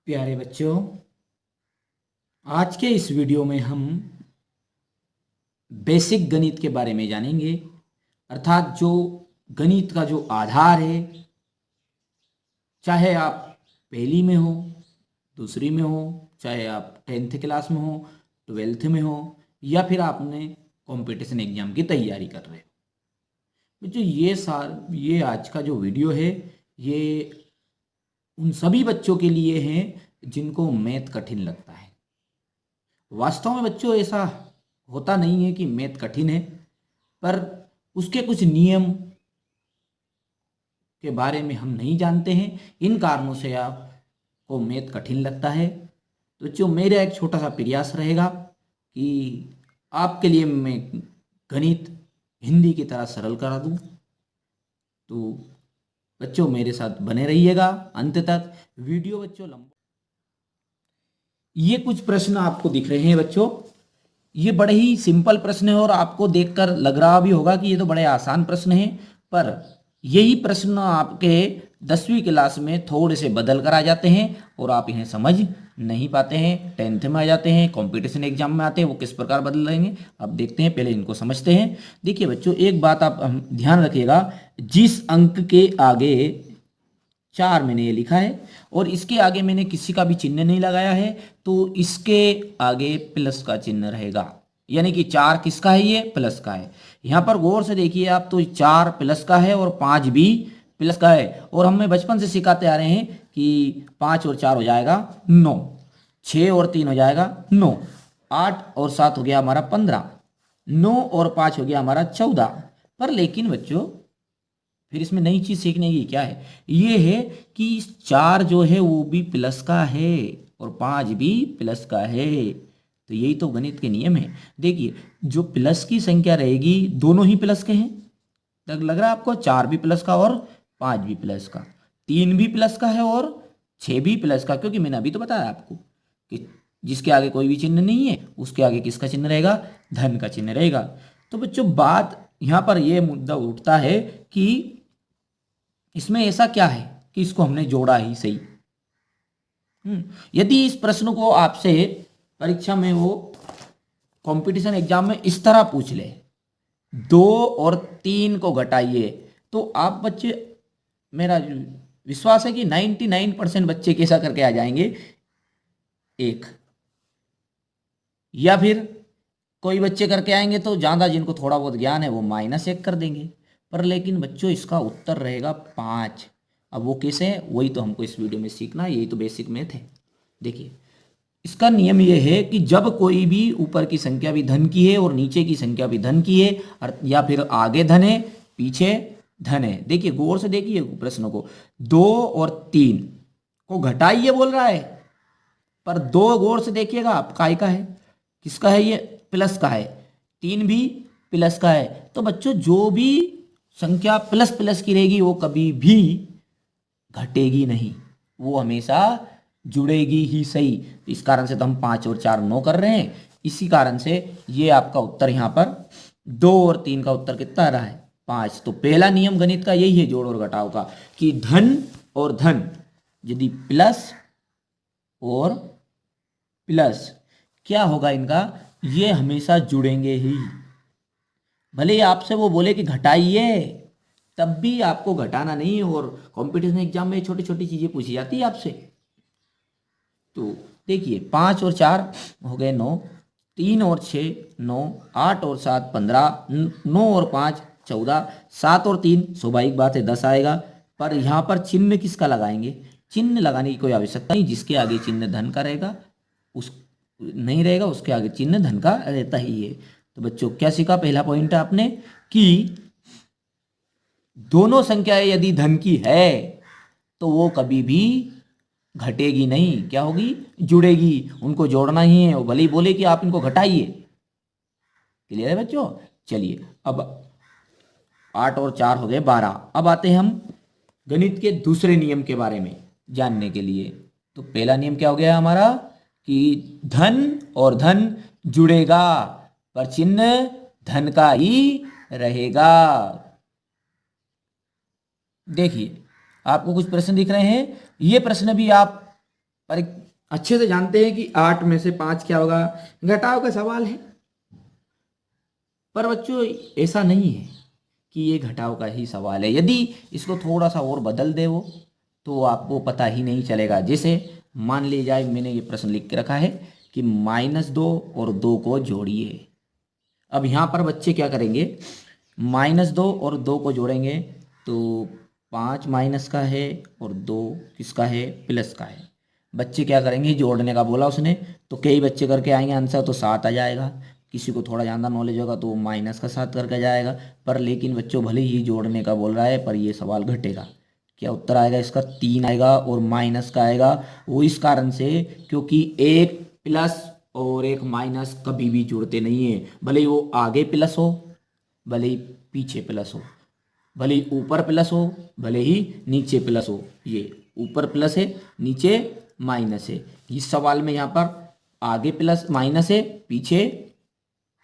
प्यारे बच्चों, आज के इस वीडियो में हम बेसिक गणित के बारे में जानेंगे। अर्थात जो गणित का जो आधार है, चाहे आप पहली में हो, दूसरी में हो, चाहे आप 10th क्लास में हो, 12th में हो, या फिर आपने कंपटीशन एग्जाम की तैयारी कर रहे हो। बच्चों, ये आज का जो वीडियो है, ये उन सभी बच्चों के लिए है जिनको मैथ कठिन लगता है। वास्तव में बच्चों ऐसा होता नहीं है कि मैथ कठिन है, पर उसके कुछ नियम के बारे में हम नहीं जानते हैं। इन कारणों से आपको मैथ कठिन लगता है। तो बच्चों, मेरा एक छोटा सा प्रयास रहेगा कि आपके लिए मैं गणित हिंदी की तरह सरल करा दूं। तो बच्चों, मेरे साथ बने रहिएगा अंत तक। वीडियो बच्चों लंबा, ये कुछ प्रश्न आपको दिख रहे हैं बच्चों। ये बड़े ही सिंपल प्रश्न है और आपको देखकर लग रहा भी होगा कि ये तो बड़े आसान प्रश्न हैं, पर यही प्रश्न आपके 10वीं क्लास में थोड़े से बदल कर आ जाते हैं और आप इन्हें समझ नहीं पाते हैं। 10th में आ जाते हैं, कंपटीशन एग्जाम में आते हैं, वो किस प्रकार बदल रहेंगे अब देखते हैं। पहले इनको समझते हैं। देखिए बच्चों, एक बात आप ध्यान रखिएगा, जिस अंक के आगे 4 मैंने ये लिखा है और इसके आगे मैंने किसी का भी चिन्ह नहीं लगाया है, तो इसके आगे प्लस का चिन्ह रहेगा। यानी कि 4 किसका है? ये प्लस का है। यहाँ पर गौर से देखिए आप, तो 4 प्लस का है और 5 भी प्लस का है। और हमें बचपन से सिखाते आ रहे हैं कि 5 और 4 हो जाएगा 9, 6 और 3 हो जाएगा 9, 8 और 7 हो गया हमारा 15, 9 और 5 हो गया हमारा 14। पर लेकिन बच्चों, फिर इसमें नई चीज सीखने की क्या है? ये है कि 4 जो है वो भी प्लस का है और 5 भी प्लस का है। तो यही तो गणित के नियम है। देखिए, जो प्लस की संख्या रहेगी दोनों ही प्लस के हैं। लग रहा है आपको? 4 भी प्लस का और 5 भी प्लस का, 3 भी प्लस का है और 6 भी प्लस का। क्योंकि मैंने अभी तो बताया आपको कि जिसके आगे कोई भी चिन्ह नहीं है उसके आगे किसका चिन्ह रहेगा? धन का चिन्ह रहेगा। तो बच्चों, बात यहां पर यह मुद्दा उठता है कि इसमें ऐसा क्या है कि इसको हमने जोड़ा ही सही। यदि इस प्रश्न को आपसे परीक्षा में, वो कंपटीशन एग्जाम में इस तरह पूछ ले, 2 और 3 को घटाइए, तो आप बच्चे, मेरा विश्वास है कि 99% बच्चे कैसा करके आ जाएंगे? 1। या फिर कोई बच्चे करके आएंगे तो ज़्यादा, जिनको थोड़ा बहुत ज्ञान है, वो -1 कर देंगे। पर लेकिन बच्चों, इसका उत्तर रहेगा 5। अब वो कैसे है, वही तो हमको इस वीडियो में सीखना है। यही तो बेसिक मैथ है। देखिए, इसका नियम ये है कि जब कोई भी ऊपर की संख्या भी धन की है और नीचे की संख्या भी धन की है, या फिर आगे धन है पीछे धन है। देखिए, गौर से देखिए प्रश्न को, 2 और 3 को घटाइए बोल रहा है, पर 2 गौर से देखिएगा आप, काय का है? किसका है? ये प्लस का है। 3 भी प्लस का है। तो बच्चों, जो भी संख्या प्लस प्लस की रहेगी वो कभी भी घटेगी नहीं, वो हमेशा जुड़ेगी ही सही। इस कारण से तो हम 5 और 4 9 कर रहे हैं। इसी कारण से ये आपका उत्तर यहाँ पर 2 और 3 का उत्तर कितना आ रहा है? 5। तो पहला नियम गणित का यही है, जोड़ और घटाव का, कि धन और धन यदि प्लस और प्लस, क्या होगा इनका? ये हमेशा जुड़ेंगे ही। भले ही आपसे वो बोले कि घटाइए, तब भी आपको घटाना नहीं है। और कंपटीशन एग्जाम में छोटी छोटी चीजें पूछी जाती है आपसे। तो देखिए, 5 और 4 हो गए 9, 3 और 6 9, 8 और 7 15, 9 और 5 14, 7 और 3 स्वाभाविक बात है 10 आएगा। पर यहाँ पर चिन्ह किसका लगाएंगे? चिन्ह लगाने की कोई आवश्यकता नहीं। जिसके आगे चिन्ह धन का रहेगा, उस नहीं रहेगा, उसके आगे चिन्ह धन का रहता ही है। तो बच्चों, क्या सीखा? पहला पॉइंट है आपने कि दोनों संख्याएं यदि धन की है तो वो कभी भी घटेगी नहीं। क्या होगी? जुड़ेगी। उनको जोड़ना ही है। वो भले ही बोले कि आप इनको घटाइए। क्लियर है बच्चों? चलिए, अब 8 और 4 हो गए 12। अब आते हैं हम गणित के दूसरे नियम के बारे में जानने के लिए। तो पहला नियम क्या हो गया हमारा? कि धन और धन जुड़ेगा, पर चिन्ह धन का ही रहेगा। देखिए, आपको कुछ प्रश्न दिख रहे हैं। ये प्रश्न भी आप पर एक अच्छे से जानते हैं कि 8 में से 5 क्या होगा, घटाव का सवाल है। पर बच्चों ऐसा नहीं है कि ये घटाव का ही सवाल है। यदि इसको थोड़ा सा और बदल दे वो, तो आपको पता ही नहीं चलेगा। जैसे मान ली जाए, मैंने ये प्रश्न लिख के रखा है कि -2 और 2 को जोड़िए। अब यहाँ पर बच्चे क्या करेंगे, -2 और 2 को जोड़ेंगे तो 5 माइनस का है और 2 किसका है, प्लस का है। बच्चे क्या करेंगे, जोड़ने का बोला उसने तो कई बच्चे करके आएंगे आंसर, तो 7 आ जाएगा। किसी को थोड़ा ज़्यादा नॉलेज होगा तो वो माइनस का 7 करके जाएगा। पर लेकिन बच्चों भले ही जोड़ने का बोल रहा है, पर ये सवाल घटेगा। क्या उत्तर आएगा इसका, 3 आएगा और माइनस का आएगा। वो इस कारण से क्योंकि एक प्लस और एक माइनस कभी भी जुड़ते नहीं है। भले ही वो आगे प्लस हो, भले ही पीछे प्लस हो, भले ही ऊपर प्लस हो, भले ही नीचे प्लस हो। ये ऊपर प्लस है, नीचे माइनस है। इस सवाल में यहाँ पर आगे प्लस माइनस है, पीछे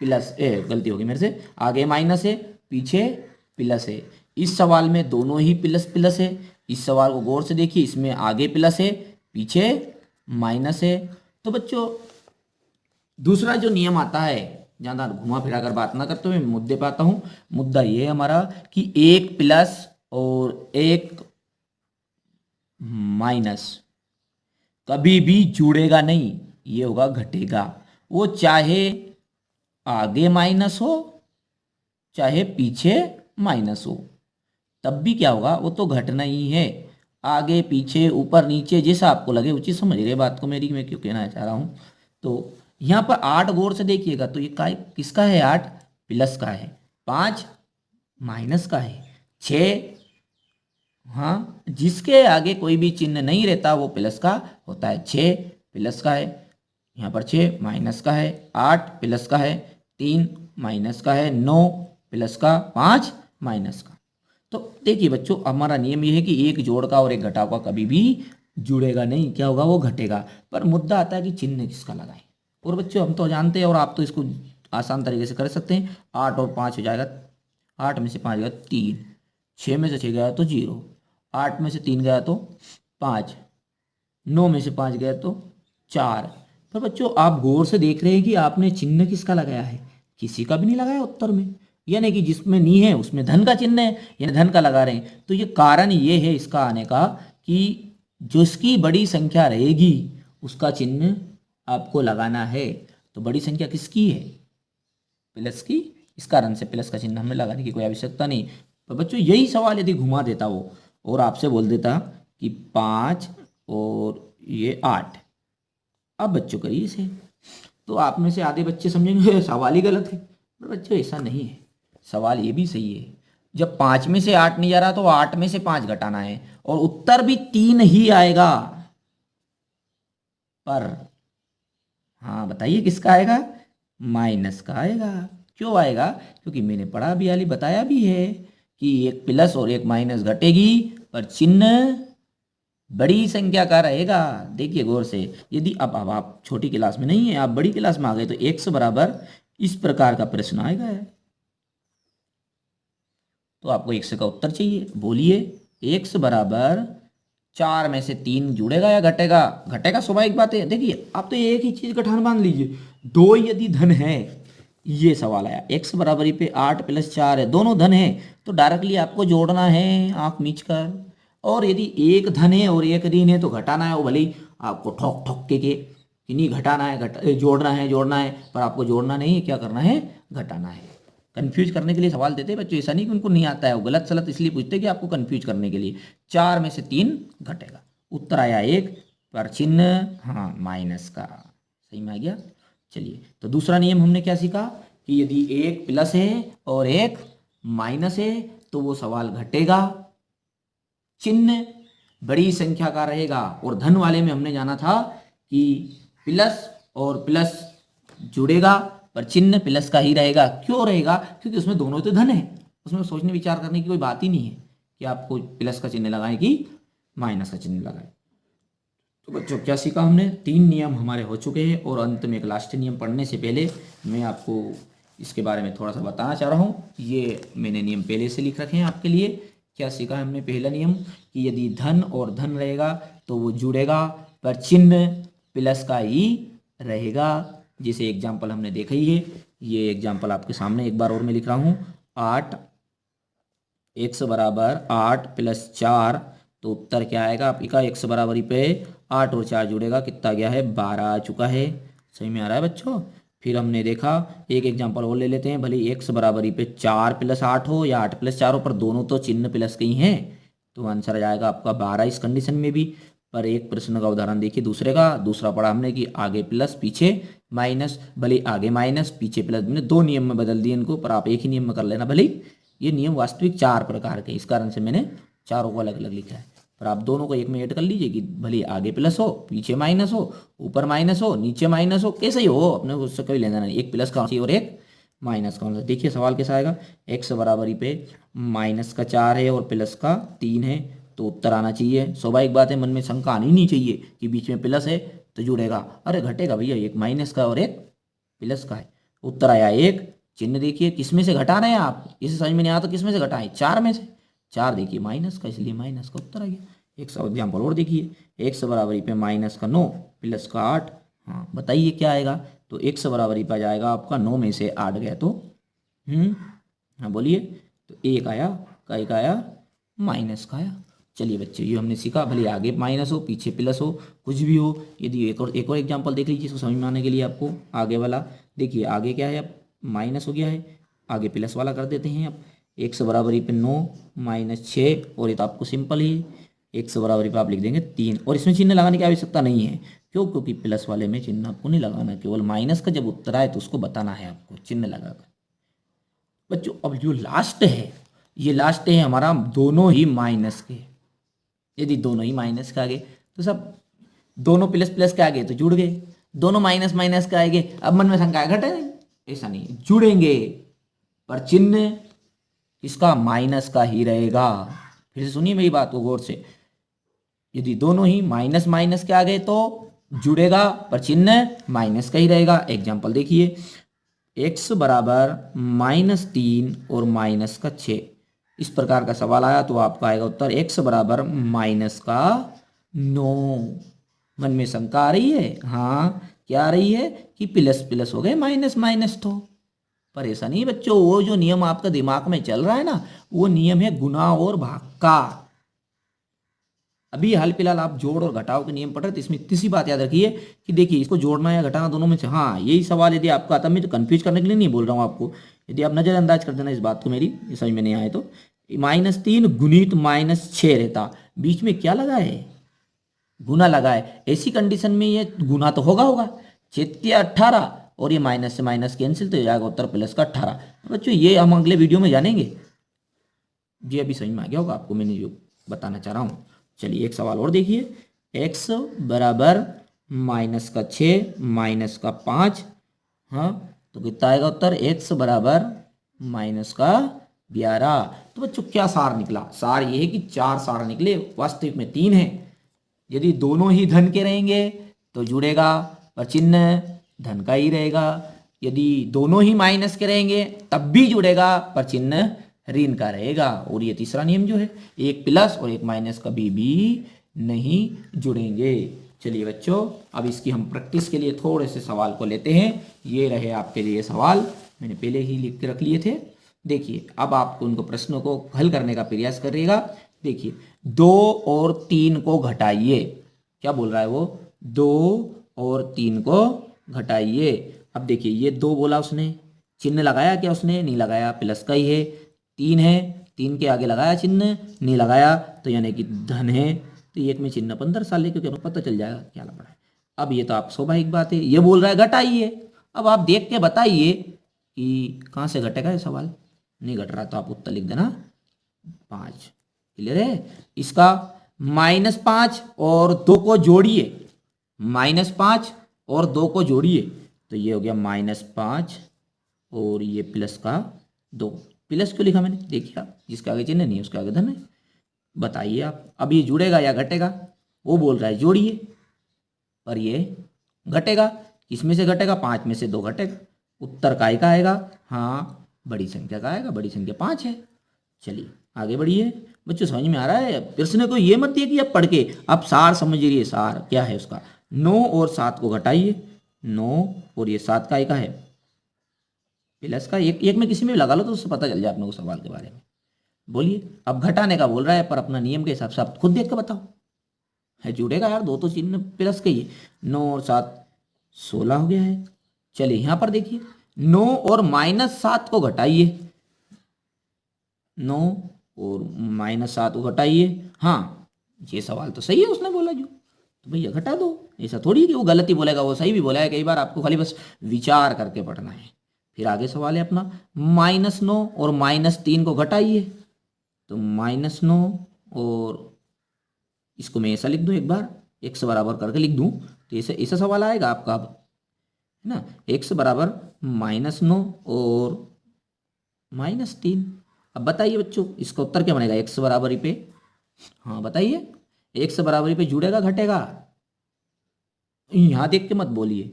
प्लस गलती होगी मेरे से, आगे माइनस है, पीछे प्लस है। इस सवाल में दोनों ही प्लस प्लस है। इस सवाल को गौर से देखिए, इसमें आगे प्लस है, पीछे माइनस है। तो बच्चों दूसरा जो नियम आता है, ज़्यादा घुमा फिरा कर बात ना करते हुए मुद्दे पे आता हूँ। मुद्दा ये है हमारा कि एक प्लस और एक माइनस कभी भी जुड़ेगा नहीं, ये होगा घटेगा। वो चाहे आगे माइनस हो चाहे पीछे माइनस हो, तब भी क्या होगा, वो तो घटना ही है। आगे पीछे ऊपर नीचे जैसा आपको लगे उचित समझ रहे बात को मेरी, मैं क्यों कहना चाह रहा हूँ। तो यहाँ पर 8 गौर से देखिएगा तो ये किसका है, 8 प्लस का है, 5 माइनस का है, 6 हाँ जिसके आगे कोई भी चिन्ह नहीं रहता वो प्लस का होता है, 6 प्लस का है। यहाँ पर 6 माइनस का है, 8 प्लस का है, 3 माइनस का है, 9 प्लस का, 5 माइनस का। तो देखिए बच्चों हमारा नियम ये है कि एक जोड़ का और एक घटाव का कभी भी जुड़ेगा नहीं, क्या होगा, वो घटेगा। पर मुद्दा आता है कि चिन्ह किसका लगाएं। और बच्चों हम तो जानते हैं और आप तो इसको आसान तरीके से कर सकते हैं। 8 और 5 हो जाएगा, 8 में से 5 गया 3, 6 में से 6 गया तो 0, 8 में से 3 गया तो 5, 9 में से 5 गया तो 4। पर बच्चों आप गौर से देख रहे हैं कि आपने चिन्ह किसका लगाया है, किसी का भी नहीं लगाया उत्तर में। यानी कि जिसमें नहीं है उसमें धन का चिन्ह है, यानी धन का लगा रहे हैं। तो ये कारण ये है इसका आने का कि जिसकी बड़ी संख्या रहेगी उसका चिन्ह आपको लगाना है। तो बड़ी संख्या किसकी है, प्लस की, इस कारण से प्लस का चिन्ह हमें लगाने की कोई आवश्यकता नहीं। पर बच्चों यही सवाल यदि घुमा देता वो और आपसे बोल देता कि 5 और ये 8, अब बच्चों करिए इसे, तो आप में से आधे बच्चे समझेंगे सवाल ही गलत है। पर बच्चों ऐसा नहीं है, सवाल ये भी सही है। जब 5 में से 8 नहीं जा रहा तो 8 में से 5 घटाना है और उत्तर भी 3 ही आएगा। पर हाँ बताइए किसका आएगा, माइनस का आएगा। क्यों आएगा, क्योंकि मैंने पढ़ा भी हाली बताया भी है कि एक प्लस और एक माइनस घटेगी पर चिन्ह बड़ी संख्या का रहेगा। देखिए गौर से, यदि अब आप छोटी क्लास में नहीं है, आप बड़ी क्लास में आ गए तो x बराबर इस प्रकार का प्रश्न आएगा है। तो आपको x का उत्तर चाहिए, बोलिए x बराबर 4 में से 3 जुड़ेगा या घटेगा, घटेगा स्वाभाविक बात है। देखिए आप तो एक ही चीज का ठान मान लीजिए, 2 यदि धन है, ये सवाल आया x बराबरी पे 8 + 4 है, दोनों धन है तो डायरेक्टली आपको जोड़ना है आंख मीच कर। और यदि एक धन है और एक ऋण है तो घटाना है, वो भले ही आपको ठोक ठोक के कि नहीं घटाना है, जोड़ना है, पर आपको जोड़ना नहीं है, क्या करना है, घटाना है। कंफ्यूज करने के लिए सवाल देते हैं बच्चों, ऐसा नहीं कि उनको नहीं आता है, वो गलत सलत इसलिए पूछते हैं कि आपको कंफ्यूज करने के लिए। 4 में से 3 घटेगा, उत्तर आया 1, पर चिन्ह हाँ माइनस का, सही में आ गया। चलिए तो दूसरा नियम हमने क्या सीखा कि यदि एक प्लस है और एक माइनस है तो वो सवाल घटेगा, चिन्ह बड़ी संख्या का रहेगा। और धन वाले में हमने जाना था कि प्लस और प्लस जुड़ेगा पर चिन्ह प्लस का ही रहेगा। क्यों रहेगा, क्योंकि उसमें दोनों तो धन है, उसमें सोचने विचार करने की कोई बात ही नहीं है कि आपको प्लस का चिन्ह लगाएं कि माइनस का चिन्ह लगाएं। तो बच्चों क्या सीखा हमने, 3 नियम हमारे हो चुके हैं और अंत में एक लास्ट नियम पढ़ने से पहले मैं आपको इसके बारे में थोड़ा सा बताना चाह रहा हूँ। ये मैंने नियम पहले से लिख रखे हैं आपके लिए। क्या सीखा हमने, पहला नियम कि यदि धन और धन रहेगा तो वो जुड़ेगा पर चिन्ह प्लस का ही रहेगा। जैसे एग्जाम्पल हमने देखा ही है, ये एग्जाम्पल आपके सामने एक बार और मैं लिख रहा हूँ। 8 x बराबर 8 + 4, तो उत्तर क्या आएगा आपका? x बराबरी पे 8 और 4 जुड़ेगा, कितना गया है? 12 आ चुका है। सही में आ रहा है बच्चों? फिर हमने देखा एक एग्जांपल और ले लेते हैं, भले x बराबरी पे 4 + 8 हो या 8 + 4 हो, पर दोनों तो चिन्ह प्लस के ही हैं, तो आंसर आ जाएगा आपका 12 इस कंडीशन में भी। पर एक प्रश्न का उदाहरण देखिए दूसरे का। दूसरा पढ़ा हमने कि आगे प्लस पीछे माइनस, भले आगे माइनस पीछे प्लस, मैंने दो नियम में बदल दिए इनको, पर आप एक ही नियम में कर लेना। भले ये नियम वास्तविक 4 प्रकार के, इस कारण से मैंने चारों को अलग अलग लिखा है, पर आप दोनों को एक में ऐड कर लीजिए कि भले आगे प्लस हो पीछे माइनस हो, ऊपर माइनस हो नीचे माइनस हो, कैसे ही हो, अपने उससे कोई लेना नहीं। एक प्लस का होना चाहिए और एक माइनस का होना चाहिए। देखिए सवाल कैसा आएगा, x बराबरी पे -4 है और प्लस का 3 है, तो उत्तर आना चाहिए। स्वाभाविक बात है, मन में शंका आनी नहीं चाहिए कि बीच में प्लस है तो जुड़ेगा। अरे घटेगा भैया, एक माइनस का और एक प्लस का है। उत्तर आया एक। चिन्ह देखिए किस में से घटा रहे हैं आप, इसे समझ में नहीं आया तो किस में से घटाएं? 4 में से। 4 देखिए माइनस का, इसलिए माइनस का उत्तर आ गया। एक सौ एग्जाम्पल और देखिए, x बराबरी पे -9 प्लस का 8, हाँ बताइए क्या आएगा? तो x बराबरी पे आ जाएगा आपका 9 में से 8 गया तो हाँ बोलिए, तो एक आया, का एक आया, माइनस का आया। चलिए बच्चे, ये हमने सीखा, भले आगे माइनस हो पीछे प्लस हो कुछ भी हो। यदि एक और एग्जाम्पल देख लीजिए इसको समझ में आने के लिए आपको। आगे वाला देखिए, आगे क्या है, अब माइनस हो गया है, आगे प्लस वाला कर देते हैं। अब x बराबरी पे 9 -6, और ये तो आपको सिंपल ही, x बराबरी पे आप लिख देंगे 3, और इसमें चिन्ह लगाने की आवश्यकता नहीं है। क्यों? क्योंकि प्लस वाले में चिन्ह आपको नहीं लगाना, केवल माइनस का जब उत्तर आए तो उसको बताना है आपको चिन्ह लगाकर। बच्चों अब जो लास्ट है, ये लास्ट है हमारा दोनों ही माइनस के। यदि दोनों ही माइनस के आ गए तो सब, दोनों प्लस प्लस के आ गए तो जुड़ गए, दोनों माइनस माइनस के आएंगे, अब मन में शंका है घटे नहीं, ऐसा नहीं, जुड़ेंगे पर चिन्ह इसका माइनस का ही रहेगा। फिर से सुनिए मेरी बात को गौर से, यदि दोनों ही माइनस माइनस के आ गए तो जुड़ेगा पर चिन्ह माइनस का ही रहेगा। एग्जाम्पल देखिए, x बराबर -3 और -6, इस प्रकार का सवाल आया तो आपका आएगा उत्तर x बराबर -9। मन में शंका आ रही है? हाँ, क्या आ रही है कि प्लस प्लस हो गए माइनस माइनस, तो पर ऐसा नहीं बच्चों, वो जो नियम आपका दिमाग में चल रहा है ना, वो नियम है गुणा और भाग का। अभी हाल फिलहाल आप जोड़ और घटाव के नियम पढ़ रहे थे, इसमें इतनी सी बात याद रखिए कि देखिए इसको जोड़ना या घटाना दोनों में से, हाँ यही सवाल यदि आपका आता, मैं तो कंफ्यूज करने के लिए नहीं बोल रहा हूँ आपको, यदि आप नजरअंदाज कर देना इस बात को, मेरी ये समझ में नहीं आए तो, -3 गुणित -6 रहता, बीच में क्या लगा है? गुना लगा है। ऐसी कंडीशन में ये गुना तो होगा होगा, 18 और ये माइनस से माइनस कैंसिल, तो हो जाएगा उत्तर प्लस का 18। बच्चों ये हम अगले वीडियो में जानेंगे। जी अभी समझ में आ गया होगा आपको मैंने जो बताना चाह रहा हूँ। चलिए एक सवाल और देखिए, x बराबर -6 -5, हाँ तो कितना आएगा उत्तर? x बराबर -11। तो बच्चों क्या सार निकला? सार ये है कि 4 सार निकले, वास्तविक में 3 है। यदि दोनों ही धन के रहेंगे तो जुड़ेगा पर चिन्ह धन का ही रहेगा। यदि दोनों ही माइनस के रहेंगे तब भी जुड़ेगा पर चिन्ह ऋण का रहेगा। और ये तीसरा नियम जो है, एक प्लस और एक माइनस कभी भी नहीं जुड़ेंगे। चलिए बच्चों, अब इसकी हम प्रैक्टिस के लिए थोड़े से सवाल को लेते हैं। ये रहे आपके लिए सवाल, मैंने पहले ही लिख के रख लिए थे। देखिए अब आपको उनको प्रश्नों को हल करने का प्रयास करिएगा। देखिए 2 और 3 को घटाइए, क्या बोल रहा है वो? 2 और 3 को घटाइए। अब देखिए ये 2 बोला उसने, चिन्ह लगाया क्या उसने? नहीं लगाया, प्लस का ही है। 3 है, 3 के आगे लगाया चिन्ह? नहीं लगाया, तो यानी कि धन है, तो एक में चिन्ह अपन दर्शा क्योंकि हमें पता चल जाएगा क्या लग रहा है। अब ये तो आप स्वाभाविक बात है, ये बोल रहा है घटाइए। अब आप देख के बताइए कि कहाँ से घटेगा ये सवाल। नहीं घट रहा तो आप उत्तर लिख देना 5। क्लियर है? इसका -5 और 2 को जोड़िए, -5 और 2 को जोड़िए, तो ये हो गया -5 और ये प्लस का 2। प्लस क्यों लिखा मैंने? देखिए आप, जिसके आगे चिन्ह नहीं उसके आगे धन है। बताइए आप, अब ये जुड़ेगा या घटेगा? वो बोल रहा है जोड़िए, पर ये घटेगा। किसमें से घटेगा? 5 में से 2 घटेगा। उत्तर काय का आएगा? हाँ बड़ी संख्या का आएगा, बड़ी संख्या 5 है। चलिए आगे बढ़िए बच्चों, समझ में आ रहा है? प्रश्न को ये मत दिए कि अब पढ़ के, अब सार समझिए। सार क्या है उसका? 9 और 7 को घटाइए। 9 और ये 7 का है प्लस का, एक एक में किसी में भी लगा लो तो उससे पता चल जाए अपने को सवाल के बारे में। बोलिए, अब घटाने का बोल रहा है पर अपना नियम के हिसाब से आप खुद देख के बताओ। है जुड़ेगा यार, दो तो चिन्ह प्लस के ही। 9 और 7 16 हो गया है। चलिए यहां पर देखिए, 9 और -7 को घटाइए। 9 और -7 को घटाइए। हाँ, ये सवाल तो सही है उसने बोला जो, तो भैया घटा दो। ऐसा थोड़ी है कि वो गलत ही बोलेगा, वो सही भी बोला है। कई बार आपको खाली बस विचार करके पढ़ना है। फिर आगे सवाल है अपना, -9 और -3 को घटाइए। तो -9 और इसको मैं ऐसा लिख दूं, एक बार x बराबर करके लिख दूं, तो ऐसा ऐसा सवाल आएगा आपका। अब है ना, x बराबर -9 और -3। अब बताइए बच्चों, इसका उत्तर क्या बनेगा? x बराबरी पे, हाँ बताइए, x बराबरी पे जुड़ेगा घटेगा? यहाँ देख के मत बोलिए,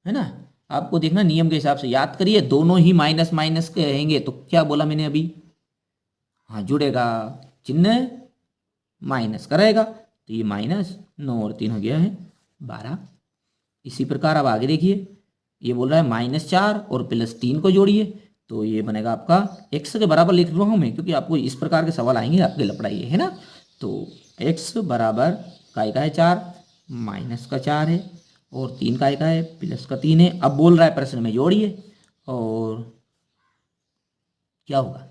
है ना, आपको देखना नियम के हिसाब से। याद करिए, दोनों ही माइनस माइनस के रहेंगे तो क्या बोला मैंने अभी? हाँ जुड़ेगा, चिन्ह माइनस का रहेगा। तो ये -9 और 3 हो गया है 12। इसी प्रकार अब आगे देखिए, ये बोल रहा है -4 और +3 को जोड़िए। तो ये बनेगा आपका x के बराबर लिख रहा हूँ मैं, क्योंकि आपको इस प्रकार के सवाल आएंगे आपके लपड़ाइए, है ना। तो x बराबर का है 4, माइनस का 4 है, और 3 का है प्लस का 3 है। अब बोल रहा है प्रश्न में जोड़िए, और क्या होगा?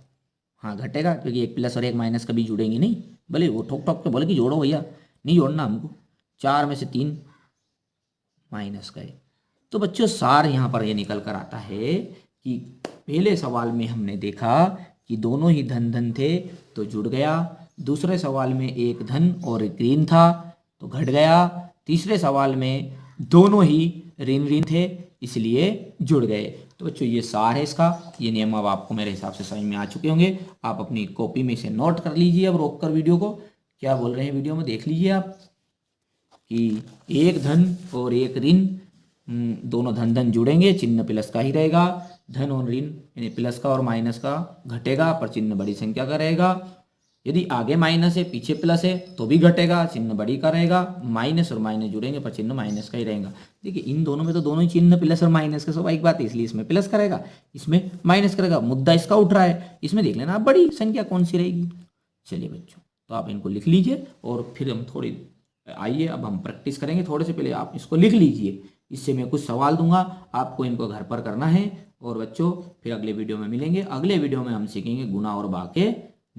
हाँ घटेगा, क्योंकि एक प्लस और एक माइनस कभी जुड़ेंगे नहीं। भले वो ठोक ठोक के बोले कि जोड़ो भैया, नहीं जोड़ना हमको। 4 में से 3 माइनस का है। तो बच्चों सार यहाँ पर ये निकल कर आता है कि पहले सवाल में हमने देखा कि दोनों ही धन धन थे तो जुड़ गया। दूसरे सवाल में एक धन और एक ऋण था तो घट गया। तीसरे सवाल में दोनों ही ऋण ऋण थे इसलिए जुड़ गए। तो बच्चों ये सार है इसका। ये नियम अब आपको मेरे हिसाब से समझ में आ चुके होंगे। आप अपनी कॉपी में इसे नोट कर लीजिए। अब रोक कर वीडियो को, क्या बोल रहे हैं वीडियो में देख लीजिए आप, कि एक धन और एक ऋण, दोनों धन धन जुड़ेंगे, चिन्ह प्लस का ही रहेगा। धन और ऋण यानी प्लस का और माइनस का घटेगा, पर चिन्ह बड़ी संख्या का रहेगा। यदि आगे माइनस है पीछे प्लस है तो भी घटेगा, चिन्ह बड़ी का रहेगा। माइनस और माइनस जुड़ेंगे पर चिन्ह माइनस का ही रहेगा। देखिए इन दोनों में तो दोनों ही चिन्ह प्लस और माइनस का स्वाभाविक बात है, इसलिए इसमें प्लस करेगा, इसमें माइनस करेगा। मुद्दा इसका उठ रहा है, इसमें देख लेना आप बड़ी संख्या कौन सी रहेगी। चलिए बच्चों, तो आप इनको लिख लीजिए और फिर हम थोड़ी आइए अब हम प्रैक्टिस करेंगे। थोड़े से पहले आप इसको लिख लीजिए, इससे मैं कुछ सवाल दूंगा, आपको इनको घर पर करना है। और बच्चों फिर अगले वीडियो में मिलेंगे। अगले वीडियो में हम सीखेंगे गुणा और भाग के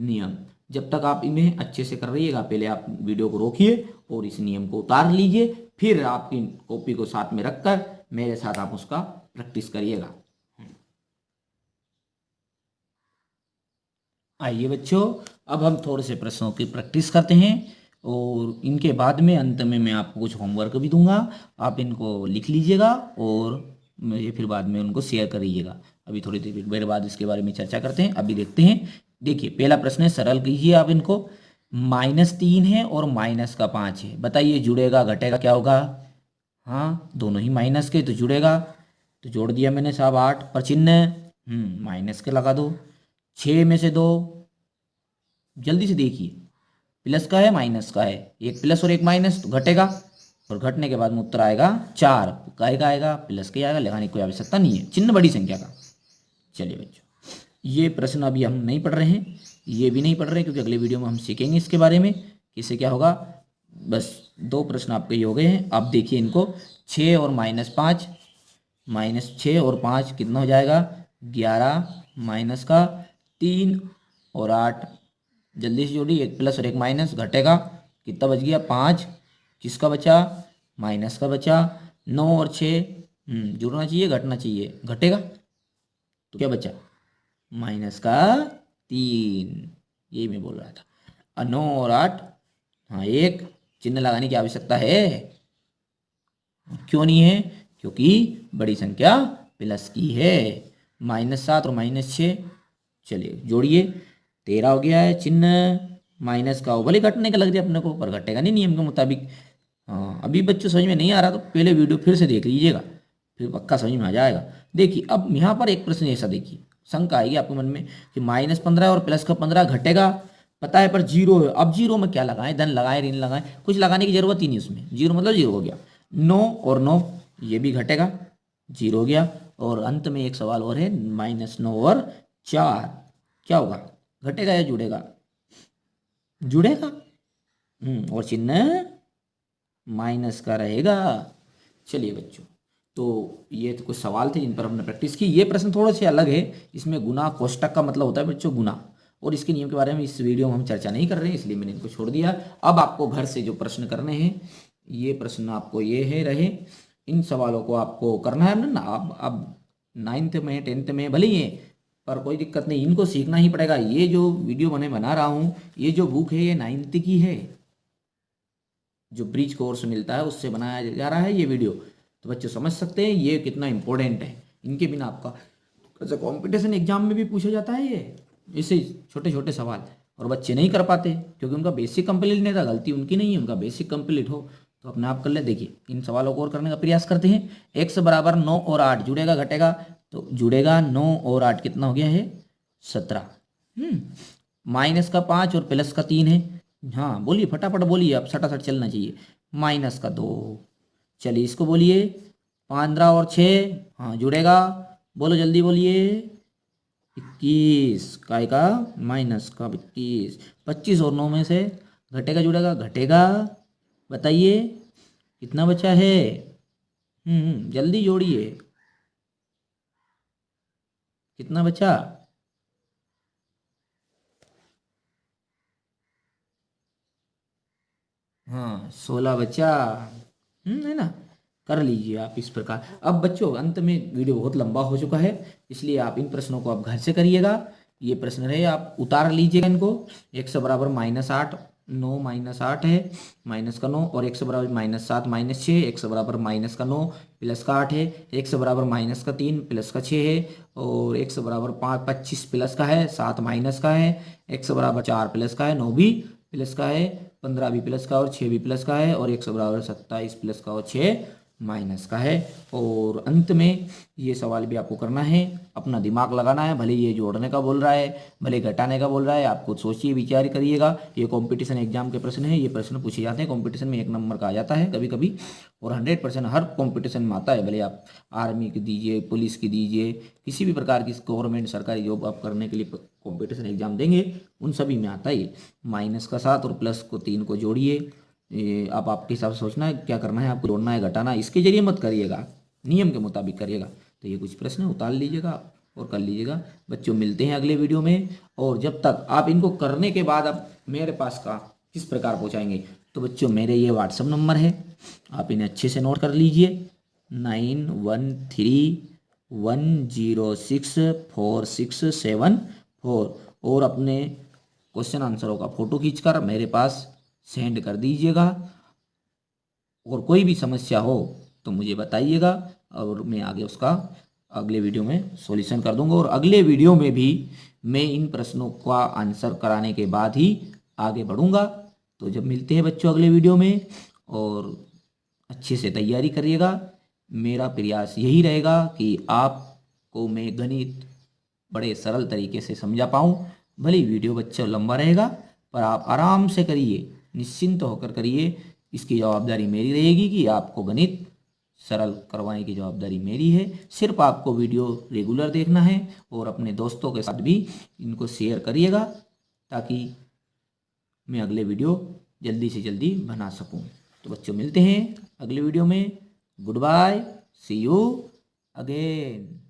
नियम। जब तक आप इन्हें अच्छे से कर रहिएगा, पहले आप वीडियो को रोकिए और इस नियम को उतार लीजिए, फिर आपकी कॉपी को साथ में रखकर मेरे साथ आप उसका प्रैक्टिस करिएगा। आइए बच्चों, अब हम थोड़े से प्रश्नों की प्रैक्टिस करते हैं और इनके बाद में अंत में मैं आपको कुछ होमवर्क भी दूंगा। आप इनको लिख लीजिएगा और मुझे फिर बाद में उनको शेयर करिएगा। अभी थोड़ी देर बाद इसके बारे में चर्चा करते हैं। अभी देखते हैं। देखिए पहला प्रश्न है, सरल कीजिए आप इनको। -3 है और -5 है, बताइए जुड़ेगा घटेगा क्या होगा? हाँ दोनों ही माइनस के तो जुड़ेगा, तो जोड़ दिया मैंने साहब 8, पर चिन्ह माइनस के लगा दो। 6 में से 2, जल्दी से देखिए, प्लस का है माइनस का है, एक प्लस और एक माइनस तो घटेगा, और घटने के बाद में उत्तर आएगा 4। काय का आएगा? प्लस के आएगा, लगाने की कोई आवश्यकता नहीं है, चिन्ह बड़ी संख्या का। चलिए बच्चों, ये प्रश्न अभी हम नहीं पढ़ रहे हैं, ये भी नहीं पढ़ रहे हैं, क्योंकि अगले वीडियो में हम सीखेंगे इसके बारे में कि इससे क्या होगा। बस 2 प्रश्न आपके ये हो गए हैं। अब देखिए इनको, 6 और -5, -6 और 5 कितना हो जाएगा? 11, माइनस का 3 और 8, जल्दी से जोड़ी, एक प्लस और एक माइनस घटेगा, कितना बच गया? 5, किसका बचा? माइनस का बचा। 9 और 6 जुड़ना चाहिए घटना चाहिए? घटेगा, तो क्या बचा? माइनस का 3, यही मैं बोल रहा था। और 9 और 8, हाँ एक चिन्ह लगाने की आवश्यकता है, क्यों नहीं है? क्योंकि बड़ी संख्या प्लस की है। -7 और -6, चलिए जोड़िए, 13 हो गया है। चिन्ह माइनस का हो, भले घटने का लग रहा है अपने को, पर घटेगा नहीं नियम के मुताबिक। हाँ अभी बच्चों समझ में नहीं आ रहा तो पहले वीडियो फिर से देख लीजिएगा, फिर पक्का समझ में आ जाएगा। देखिए अब यहाँ पर एक प्रश्न ऐसा देखिए, शंका आएगी आपके मन में कि -15 और प्लस का 15 घटेगा, पता है पर जीरो है। अब जीरो में क्या लगाएं, धन लगाएं ऋण लगाएं, कुछ लगाने की जरूरत ही नहीं उसमें, जीरो मतलब जीरो हो गया। 9 और 9 ये भी घटेगा, जीरो हो गया। और अंत में एक सवाल और है, -9 और 4 क्या होगा, घटेगा या जुड़ेगा, जुड़ेगा। और चिन्ह माइनस का रहेगा। चलिए बच्चों, तो ये तो कुछ सवाल थे जिन पर हमने प्रैक्टिस की। ये प्रश्न थोड़े से अलग है, इसमें गुना कोष्टक का मतलब होता है बच्चों गुना, और इसके नियम के बारे में इस वीडियो में हम चर्चा नहीं कर रहे हैं, इसलिए मैंने इनको छोड़ दिया। अब आपको घर से जो प्रश्न करने हैं, ये प्रश्न आपको ये है रहे, इन सवालों को आपको करना है ना। अब 9th में 10th में भले ही है, पर कोई दिक्कत नहीं, इनको सीखना ही पड़ेगा। ये जो वीडियो मैंने बना रहा हूँ, ये जो बुक है ये 9th की है, जो ब्रिज कोर्स मिलता है उससे बनाया जा रहा है ये वीडियो। तो बच्चों समझ सकते हैं ये कितना इंपॉर्टेंट है, इनके बिना आपका अच्छा कंपटीशन एग्जाम में भी पूछा जाता है ये, ऐसे छोटे छोटे सवाल, और बच्चे नहीं कर पाते क्योंकि उनका बेसिक कंप्लीट नहीं था। गलती उनकी नहीं है, उनका बेसिक कंप्लीट हो तो अपने आप कर ले। देखिए इन सवालों को और करने का प्रयास करते हैं। x बराबर 9 और 8 जुड़ेगा घटेगा, तो जुड़ेगा 9 और 8 कितना हो गया है 17। माइनस का 5 और प्लस का 3 है, हाँ बोलिए फटाफट बोलिए, आप सटासट चलना चाहिए। माइनस का 2, चलिए इसको बोलिए। 15 और 6 हाँ जुड़ेगा, बोलो जल्दी बोलिए। 21 काय का माइनस का 21। 25 और 9 में से घटेगा जुड़ेगा, घटेगा, बताइए कितना बचा है। जल्दी जोड़िए, कितना बचा। हाँ 16 बचा, है ना। कर लीजिए आप इस प्रकार। अब बच्चों अंत में वीडियो बहुत लंबा हो चुका है, इसलिए आप इन प्रश्नों को आप घर से करिएगा। ये प्रश्न रहे, आप उतार लीजिएगा इनको। x बराबर -8, 9 -8 है, माइनस का 9, और x बराबर -7 -6, x बराबर माइनस का 9 प्लस का 8 है, x बराबर माइनस का 3 प्लस का 6 है, और x बराबर 25 प्लस का है, 7 माइनस का है, x बराबर 4 प्लस का है, 9 भी प्लस का है, 15 भी प्लस का और 6 भी प्लस का है, और x बराबर 27 प्लस का और 6 माइनस का है। और अंत में ये सवाल भी आपको करना है, अपना दिमाग लगाना है, भले ये जोड़ने का बोल रहा है भले घटाने का बोल रहा है, आपको सोचिए विचार करिएगा। ये कंपटीशन एग्जाम के प्रश्न है, ये प्रश्न पूछे जाते हैं कंपटीशन में, 1 नंबर का आ जाता है कभी कभी, और 100% हर कंपटीशन में आता है। भले आप आर्मी की दीजिए, पुलिस की दीजिए, किसी भी प्रकार की गवर्नमेंट सरकारी जॉब आप करने के लिए कंपटीशन एग्जाम देंगे, उन सभी में आता है। माइनस का 7 और प्लस को 3 को जोड़िए। ये आप आपके हिसाब से सोचना है क्या करना है, आपको जोड़ना है घटाना, इसके जरिए मत करिएगा, नियम के मुताबिक करिएगा। तो ये कुछ प्रश्न उतार लीजिएगा और कर लीजिएगा। बच्चों मिलते हैं अगले वीडियो में, और जब तक आप इनको करने के बाद आप मेरे पास का किस प्रकार पहुंचाएंगे, तो बच्चों मेरे ये व्हाट्सअप नंबर है, आप इन्हें अच्छे से नोट कर लीजिए। 9131064674, और अपने क्वेश्चन आंसरों का फोटो खींचकर मेरे पास सेंड कर दीजिएगा। और कोई भी समस्या हो तो मुझे बताइएगा, और मैं आगे उसका अगले वीडियो में सॉल्यूशन कर दूंगा। और अगले वीडियो में भी मैं इन प्रश्नों का आंसर कराने के बाद ही आगे बढ़ूंगा। तो जब मिलते हैं बच्चों अगले वीडियो में, और अच्छे से तैयारी करिएगा। मेरा प्रयास यही रहेगा कि आपको मैं गणित बड़े सरल तरीके से समझा पाऊँ। भले वीडियो बच्चों लंबा रहेगा, पर आप आराम से करिए, निश्चिंत होकर करिए। इसकी जवाबदारी मेरी रहेगी कि आपको गणित सरल करवाने की जवाबदारी मेरी है। सिर्फ आपको वीडियो रेगुलर देखना है, और अपने दोस्तों के साथ भी इनको शेयर करिएगा, ताकि मैं अगले वीडियो जल्दी से जल्दी बना सकूं। तो बच्चों मिलते हैं अगले वीडियो में। Good bye, see you again.